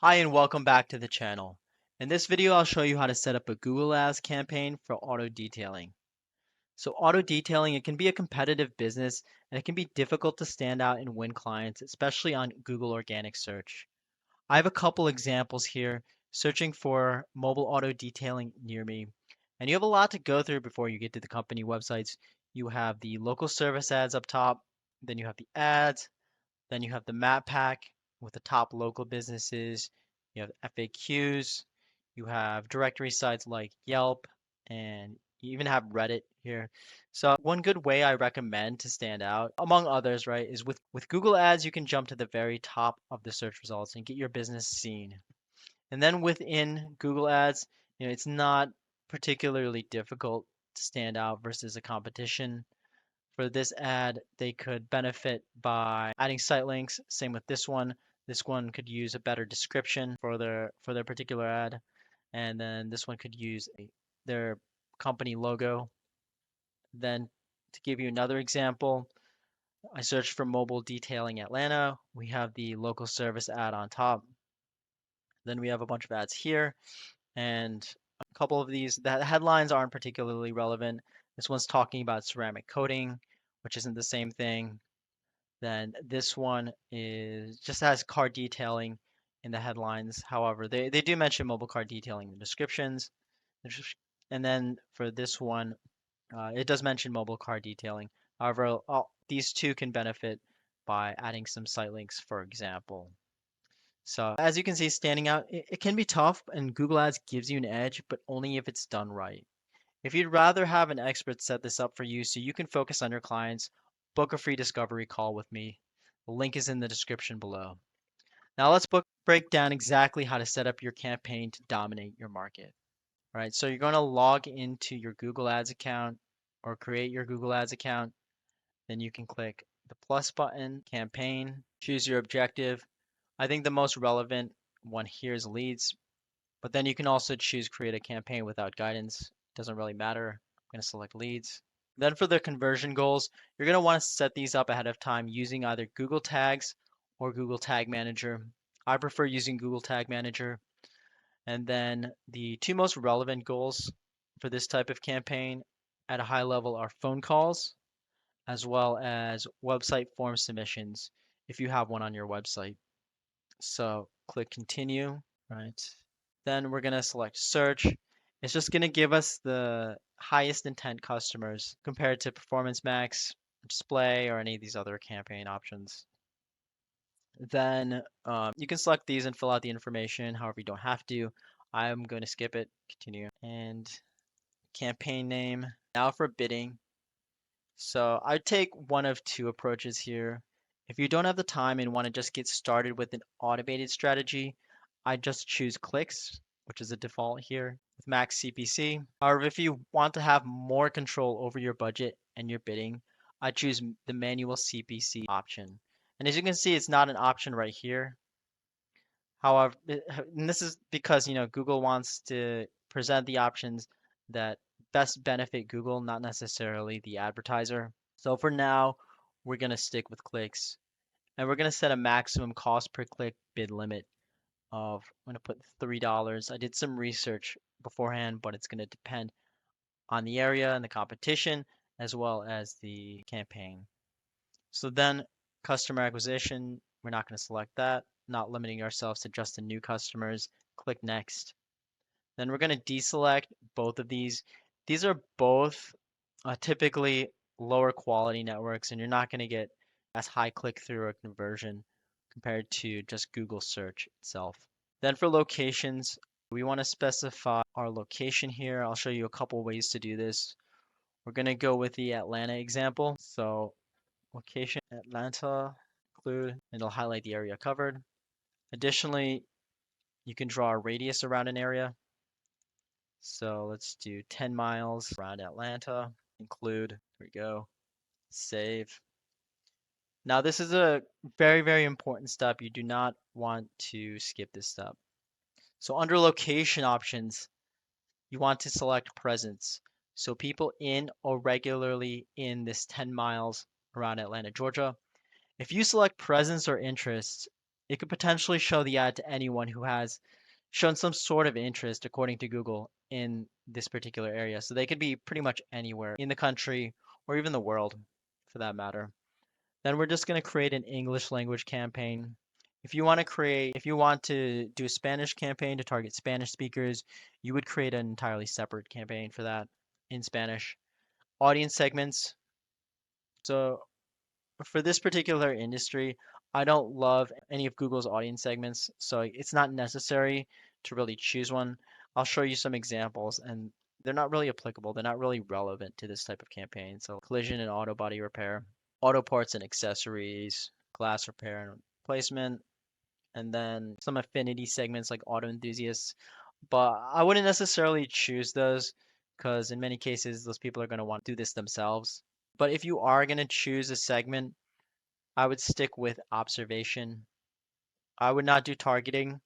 Hi and welcome back to the channel. In this video, I'll show you how to set up a Google Ads campaign for auto detailing. So auto detailing, it can be a competitive business and it can be difficult to stand out and win clients, especially on Google organic search. I have a couple examples here searching for mobile auto detailing near me. And you have a lot to go through before you get to the company websites. You have the local service ads up top, then you have the ads, then you have the map pack with the top local businesses. You have FAQs. You have directory sites like Yelp, and you even have Reddit here. So one good way I recommend to stand out, among others, right, is with Google Ads, you can jump to the very top of the search results and get your business seen. And then within Google Ads, it's not particularly difficult to stand out versus a competition. For this ad, they could benefit by adding site links. Same with this one. This one could use a better description for their particular ad, and then this one could use their company logo. Then to give you another example, I searched for mobile detailing Atlanta. We have the local service ad on top. Then we have a bunch of ads here, and a couple of these, the headlines aren't particularly relevant. This one's talking about ceramic coating, which isn't the same thing. Then this one is just has car detailing in the headlines. However, they do mention mobile car detailing in the descriptions. And then for this one, it does mention mobile car detailing. However, these two can benefit by adding some site links, for example. So as you can see, standing out, it can be tough, and Google Ads gives you an edge, but only if it's done right. If you'd rather have an expert set this up for you so you can focus on your clients, book a free discovery call with me. The link is in the description below. Now let's break down exactly how to set up your campaign to dominate your market. All right, so you're going to log into your Google Ads account or create your Google Ads account. Then you can click the plus button, campaign, choose your objective. I think the most relevant one here is leads, but then you can also choose create a campaign without guidance. Doesn't really matter. I'm going to select leads. Then for the conversion goals, you're going to want to set these up ahead of time using either Google Tags or Google Tag Manager. I prefer using Google Tag Manager. And then the two most relevant goals for this type of campaign at a high level are phone calls as well as website form submissions if you have one on your website. So click continue, right? Then we're going to select search. It's just going to give us the highest intent customers compared to Performance Max, Display, or any of these other campaign options. Then you can select these and fill out the information. However, you don't have to. I'm going to skip it, continue, and campaign name. Now for bidding. So I'd take one of two approaches here. If you don't have the time and want to just get started with an automated strategy, I just choose clicks, which is a default here with max CPC. However, if you want to have more control over your budget and your bidding, I choose the manual CPC option. And as you can see, it's not an option right here. However, and this is because, Google wants to present the options that best benefit Google, not necessarily the advertiser. So for now, we're going to stick with clicks and we're going to set a maximum cost per click bid limit of, I'm going to put $3. I did some research beforehand, but it's going to depend on the area and the competition as well as the campaign. So then customer acquisition, we're not going to select that, not limiting ourselves to just the new customers. Click next. Then we're going to deselect both of these. These are both typically lower quality networks, and you're not going to get as high click-through or conversion compared to just Google search itself. Then for locations, we want to specify our location here. I'll show you a couple ways to do this. We're going to go with the Atlanta example. So location Atlanta, include, and it'll highlight the area covered. Additionally, you can draw a radius around an area. So let's do 10 miles around Atlanta, include, here we go, save. Now this is a very, very important step. You do not want to skip this step. So under location options, you want to select presence. So people in or regularly in this 10 miles around Atlanta, Georgia. If you select presence or interest, It could potentially show the ad to anyone who has shown some sort of interest, according to Google, in this particular area. So they could be pretty much anywhere in the country or even the world for that matter. Then we're just going to create an English language campaign. If you want to do a Spanish campaign to target Spanish speakers, you would create an entirely separate campaign for that in Spanish. Audience segments. So for this particular industry, I don't love any of Google's audience segments, so it's not necessary to really choose one. I'll show you some examples, and they're not really applicable. They're not really relevant to this type of campaign. So collision and auto body repair, auto parts and accessories, glass repair and replacement, and then some affinity segments like auto enthusiasts. But I wouldn't necessarily choose those because in many cases, those people are going to want to do this themselves. But if you are going to choose a segment, I would stick with observation. I would not do targeting.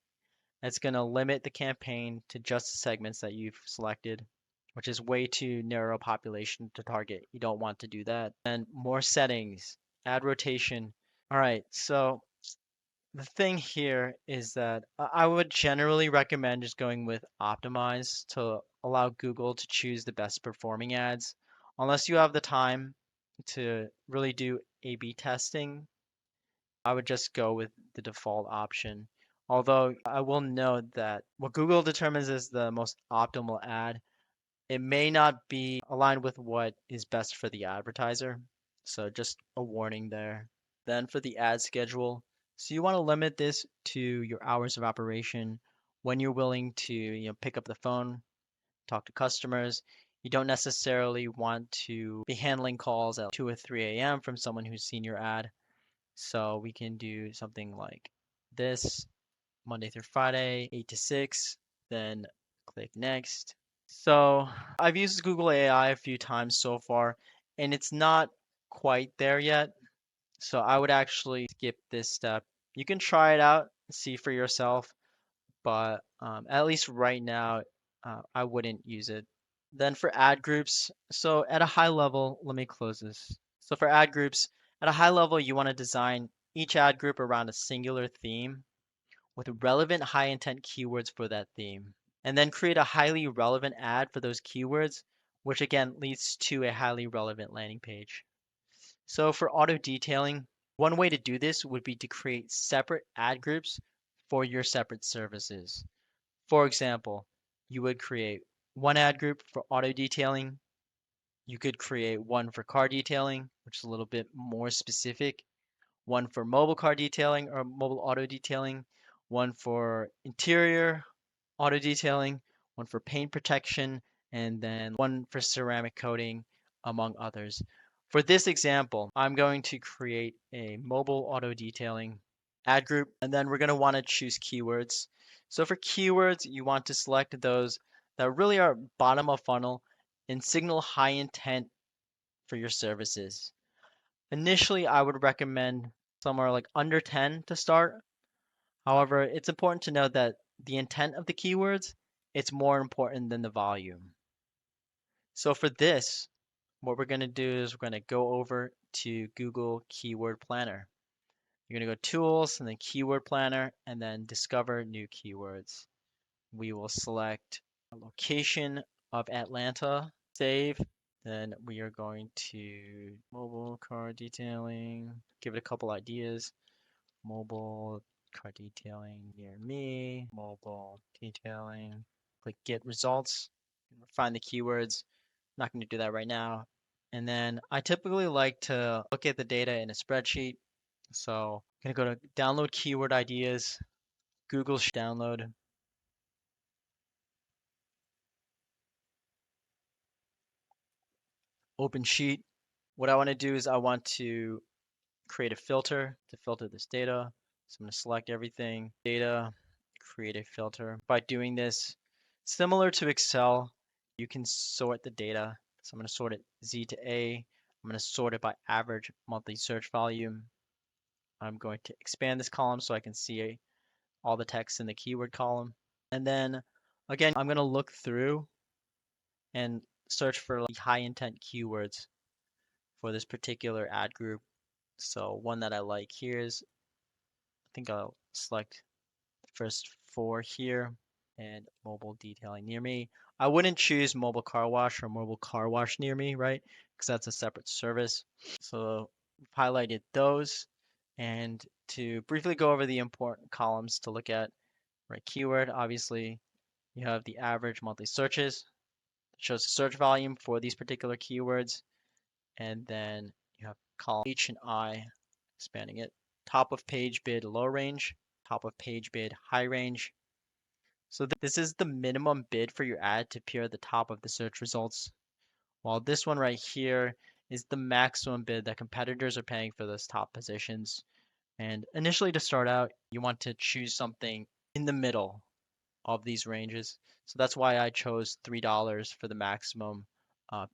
It's going to limit the campaign to just the segments that you've selected, which is way too narrow a population to target. You don't want to do that. And more settings, ad rotation. All right, so the thing here is that I would generally recommend just going with optimize to allow Google to choose the best performing ads. Unless you have the time to really do A/B testing, I would just go with the default option. Although I will note that what Google determines is the most optimal ad, it may not be aligned with what is best for the advertiser. So just a warning there. Then for the ad schedule, so you want to limit this to your hours of operation when you're willing to, pick up the phone, talk to customers. You don't necessarily want to be handling calls at 2 or 3 a.m. from someone who's seen your ad. So we can do something like this, Monday through Friday, 8 to 6, then click next. So I've used Google AI a few times so far, and it's not quite there yet. So I would actually skip this step. You can try it out, see for yourself, but at least right now, I wouldn't use it. Then for ad groups, so at a high level, let me close this. So for ad groups, at a high level, you want to design each ad group around a singular theme with relevant high intent keywords for that theme. And then create a highly relevant ad for those keywords, which again leads to a highly relevant landing page. So for auto detailing, one way to do this would be to create separate ad groups for your separate services. For example, you would create one ad group for auto detailing. You could create one for car detailing, which is a little bit more specific, one for mobile car detailing or mobile auto detailing, one for interior auto detailing, one for paint protection, and then one for ceramic coating, among others. For this example, I'm going to create a mobile auto detailing ad group, and then we're going to want to choose keywords. So for keywords, you want to select those that really are bottom of funnel and signal high intent for your services. Initially, I would recommend somewhere like under 10 to start. However, it's important to note that the intent of the keywords, it's more important than the volume. So for this, what we're going to do is we're going to go over to Google Keyword Planner. You're going to go Tools and then Keyword Planner and then Discover New Keywords. We will select a location of Atlanta, save. Then we are going to mobile car detailing, give it a couple ideas. Mobile car detailing near me, mobile detailing. Click get results, find the keywords. I'm not going to do that right now. And then I typically like to look at the data in a spreadsheet. So I'm going to go to download keyword ideas, Google download, open sheet. What I want to do is I want to create a filter to filter this data. So I'm going to select everything, data, create a filter. By doing this, similar to Excel, you can sort the data. So I'm going to sort it Z to A. I'm going to sort it by average monthly search volume. I'm going to expand this column so I can see all the text in the keyword column. And then again, I'm going to look through and search for like high intent keywords for this particular ad group. So one that I like here is, I think I'll select the first four here and mobile detailing near me. I wouldn't choose mobile car wash or mobile car wash near me, right? Because that's a separate service. So we've highlighted those. And to briefly go over the important columns to look at, right? Keyword, obviously, you have the average monthly searches. It shows the search volume for these particular keywords. And then you have column H and I, expanding it. Top of page bid, low range. Top of page bid, high range. So this is the minimum bid for your ad to appear at the top of the search results, while this one right here is the maximum bid that competitors are paying for those top positions. And initially to start out, you want to choose something in the middle of these ranges. So that's why I chose $3 for the maximum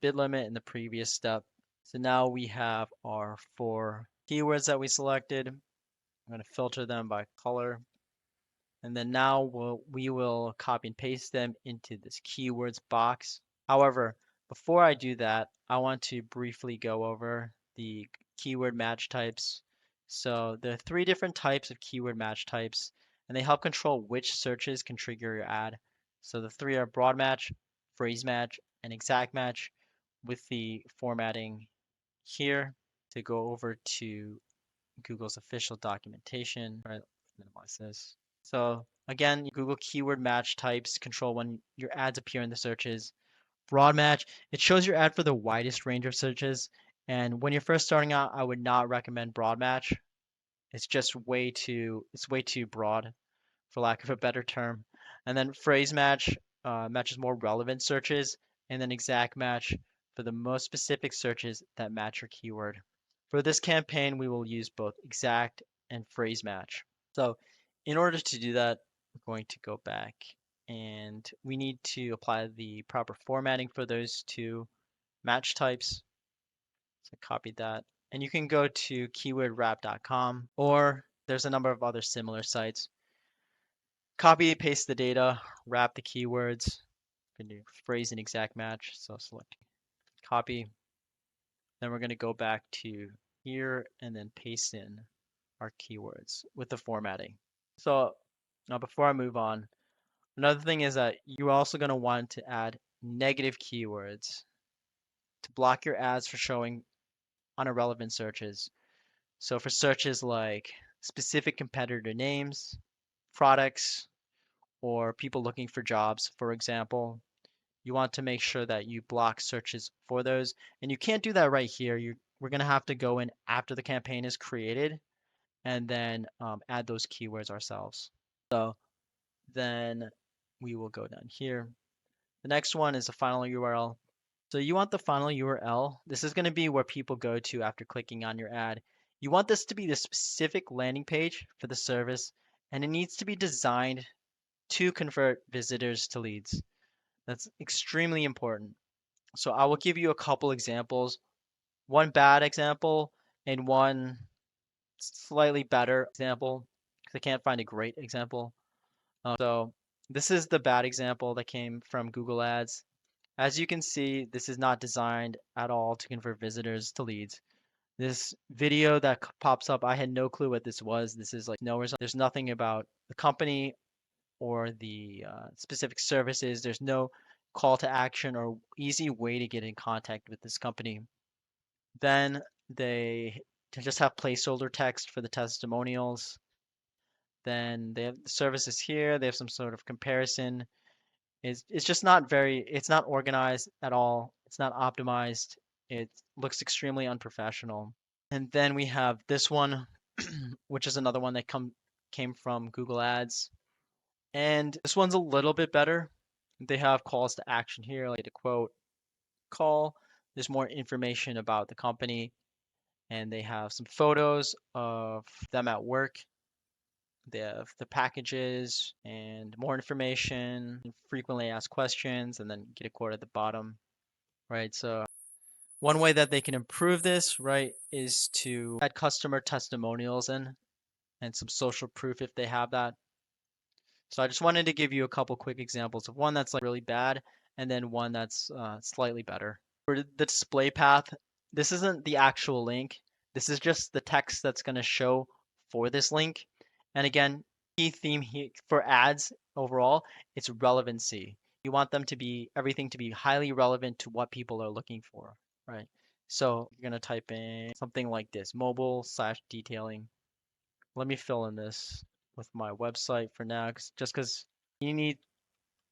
bid limit in the previous step. So now we have our four keywords that we selected. I'm going to filter them by color. And then now we will copy and paste them into this keywords box. However, before I do that, I want to briefly go over the keyword match types. So there are three different types of keyword match types, and they help control which searches can trigger your ad. So the three are broad match, phrase match, and exact match, with the formatting here. To go over to Google's official documentation, right? Minimize this. So again, Google keyword match types control when your ads appear in the searches. Broad match, it shows your ad for the widest range of searches. And when you're first starting out, I would not recommend broad match. It's way too broad, for lack of a better term. And then phrase match matches more relevant searches, and then exact match for the most specific searches that match your keyword. For this campaign, we will use both exact and phrase match. So in order to do that, we're going to go back and we need to apply the proper formatting for those two match types. So copy that. And you can go to keywordwrap.com, or there's a number of other similar sites. Copy, paste the data, wrap the keywords, going to do phrase and exact match. So select copy. Then we're going to go back to here and then paste in our keywords with the formatting. So now before I move on, another thing is that you're also going to want to add negative keywords to block your ads for showing on irrelevant searches. So for searches like specific competitor names, products, or people looking for jobs, for example, you want to make sure that you block searches for those. And you can't do that right here. We're going to have to go in after the campaign is created and then add those keywords ourselves. So then we will go down here. The next one is the final URL. So you want the final URL. This is going to be where people go to after clicking on your ad. You want this to be the specific landing page for the service, and it needs to be designed to convert visitors to leads. That's extremely important. So I will give you a couple examples, one bad example and one slightly better example, because I can't find a great example. So this is the bad example that came from Google Ads. As you can see, this is not designed at all to convert visitors to leads. This video that pops up, I had no clue what this was. This is like nowhere. There's nothing about the company or the specific services. There's no call to action or easy way to get in contact with this company. Then they just have placeholder text for the testimonials. Then they have the services here. They have some sort of comparison. It's just not it's not organized at all. It's not optimized. It looks extremely unprofessional. And then we have this one, which is another one that came from Google Ads. And this one's a little bit better. They have calls to action here, like to quote, call. There's more information about the company, and they have some photos of them at work. They have the packages and more information, frequently asked questions, and then get a quote at the bottom, right? So one way that they can improve this, right, is to add customer testimonials in and some social proof if they have that. So I just wanted to give you a couple quick examples of one that's like really bad and then one that's slightly better. For the display path, this isn't the actual link. This is just the text that's going to show for this link. And again, key theme here for ads overall, it's relevancy. You want them to be everything to be highly relevant to what people are looking for, right? So you're gonna type in something like this, mobile/detailing. Let me fill in this with my website for now, just because you need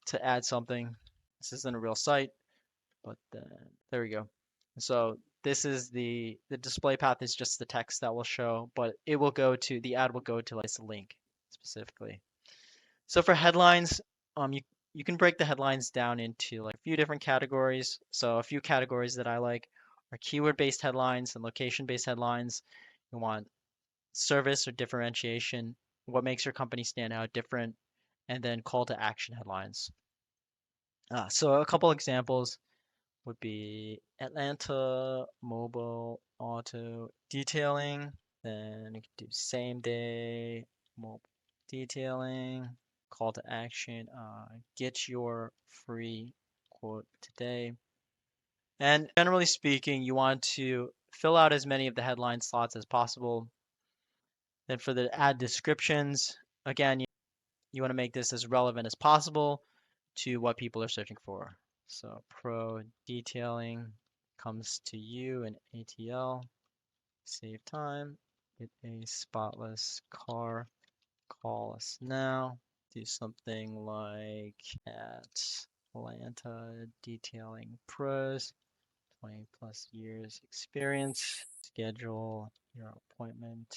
to add something. This isn't a real site, but then there we go. So this is the display path is just the text that will show, but it will go to the ad will go to like this link specifically. So for headlines, you can break the headlines down into like a few different categories. So a few categories that I like are keyword-based headlines and location-based headlines. You want service or differentiation, what makes your company stand out different, and then call to action headlines. So a couple examples would be Atlanta mobile auto detailing. Then you could do same day mobile detailing. Call to action, get your free quote today. And generally speaking, you want to fill out as many of the headline slots as possible. Then for the ad descriptions, again, you want to make this as relevant as possible to what people are searching for. So pro detailing comes to you in ATL. Save time. Get a spotless car. Call us now. Do something like at Atlanta Detailing Pros, 20 plus years experience. Schedule your appointment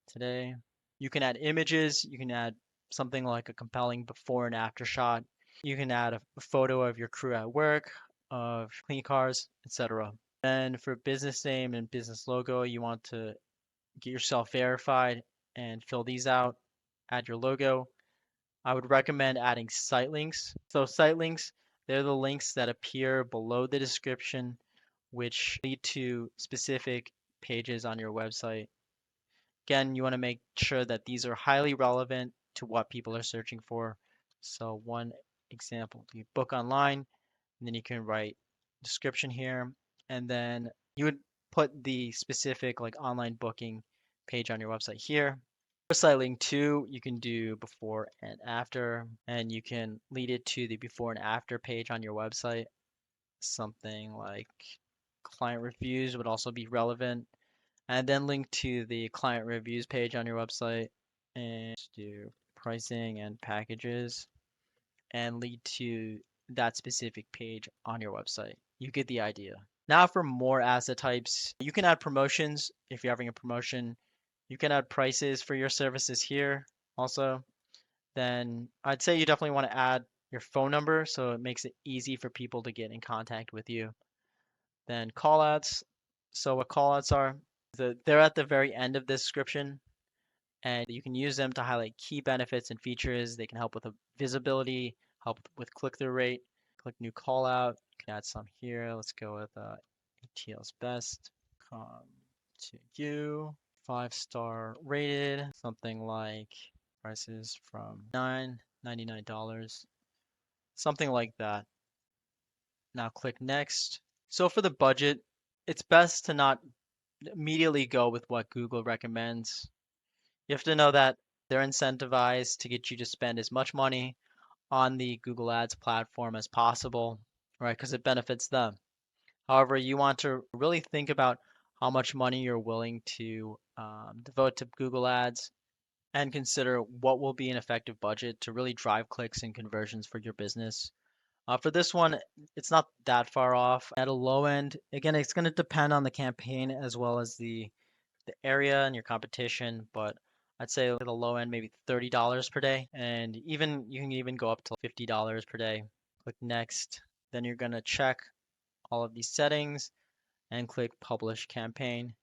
today. You can add images. You can add something like a compelling before and after shot. You can add a photo of your crew at work, of clean cars, etc. Then for business name and business logo, you want to get yourself verified and fill these out. Add your logo. I would recommend adding site links. So site links, they're the links that appear below the description, which lead to specific pages on your website. Again, you want to make sure that these are highly relevant to what people are searching for. So one example would be book online, and then you can write description here, and then you would put the specific like online booking page on your website here. For site link 2, you can do before and after, and you can lead it to the before and after page on your website. Something like client reviews would also be relevant, and then link to the client reviews page on your website, and do pricing and packages, and lead to that specific page on your website. You get the idea. Now for more asset types, you can add promotions if you're having a promotion. You can add prices for your services here also. Then I'd say you definitely want to add your phone number so it makes it easy for people to get in contact with you. Then callouts. So what callouts are, they're at the very end of the description, and you can use them to highlight key benefits and features. They can help with visibility, help with click-through rate. Click new callout. You can add some here. Let's go with ATL's best. Come to you. 5-star rated. Something like prices from $9.99. Something like that. Now click next. So for the budget, it's best to not immediately go with what Google recommends. You have to know that they're incentivized to get you to spend as much money on the Google Ads platform as possible, right? Because it benefits them. However, you want to really think about how much money you're willing to devote to Google Ads and consider what will be an effective budget to really drive clicks and conversions for your business. For this one, it's not that far off. At a low end, again, it's going to depend on the campaign as well as the area and your competition, but I'd say at the low end, maybe $30 per day, and even you can even go up to $50 per day. Click next. Then you're going to check all of these settings and click publish campaign.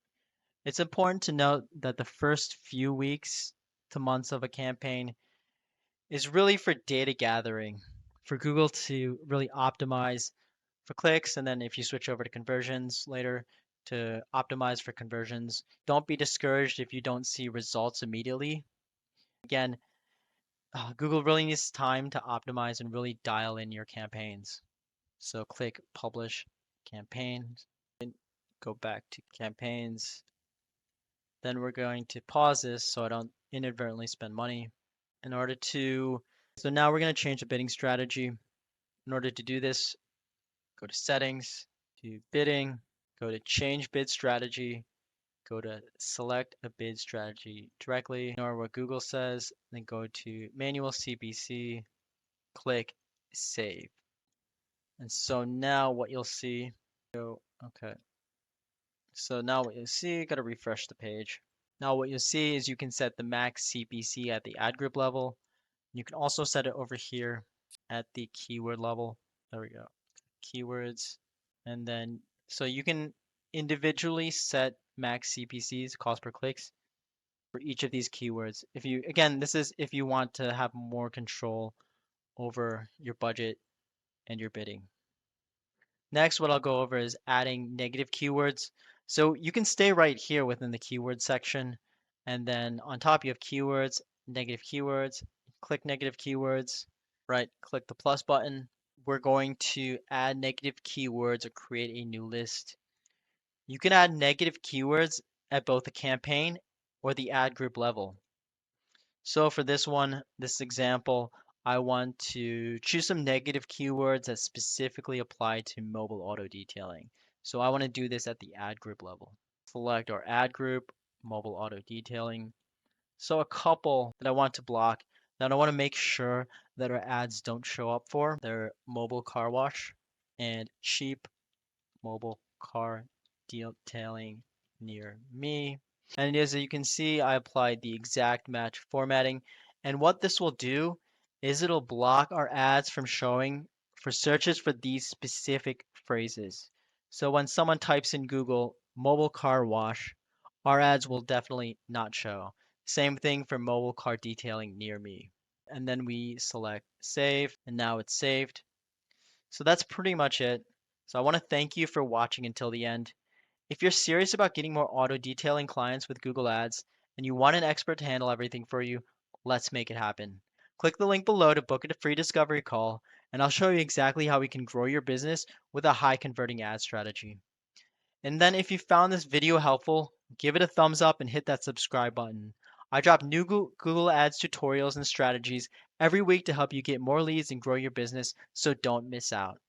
It's important to note that the first few weeks to months of a campaign is really for data gathering, for Google to really optimize for clicks, and then if you switch over to conversions later to optimize for conversions. Don't be discouraged if you don't see results immediately. Again, Google really needs time to optimize and really dial in your campaigns. So click publish campaigns, and go back to campaigns, Then we're going to pause this so I don't inadvertently spend money. In order to, so now we're going to change the bidding strategy. In order to do this, go to settings, to bidding, go to change bid strategy, go to select a bid strategy directly, ignore what Google says, then go to manual CPC, click save. And so now what you'll see, okay. So now what you'll see, gotta refresh the page. Now what you'll see is you can set the max CPC at the ad group level. You can also set it over here at the keyword level. There we go. Keywords. And then, so you can individually set max CPCs, cost per clicks, for each of these keywords. If you, again, this is if you want to have more control over your budget and your bidding. Next, what I'll go over is adding negative keywords. So you can stay right here within the keyword section. And then on top you have keywords, negative keywords, click negative keywords, right? Click the plus button. We're going to add negative keywords or create a new list. You can add negative keywords at both the campaign or the ad group level. So for this one, this example, I want to choose some negative keywords that specifically apply to mobile auto detailing. So I want to do this at the ad group level. Select our ad group, mobile auto detailing. So a couple that I want to block that I want to make sure that our ads don't show up for, they're mobile car wash and cheap mobile car detailing near me. And as you can see, I applied the exact match formatting. And what this will do is it'll block our ads from showing for searches for these specific phrases. So when someone types in Google mobile car wash, our ads will definitely not show. Same thing for mobile car detailing near me. And then we select save, and now it's saved. So that's pretty much it. So I want to thank you for watching until the end. If you're serious about getting more auto detailing clients with Google Ads and you want an expert to handle everything for you, let's make it happen. Click the link below to book a free discovery call, and I'll show you exactly how we can grow your business with a high converting ad strategy. And then if you found this video helpful, give it a thumbs up and hit that subscribe button. I drop new Google Ads tutorials and strategies every week to help you get more leads and grow your business, so don't miss out.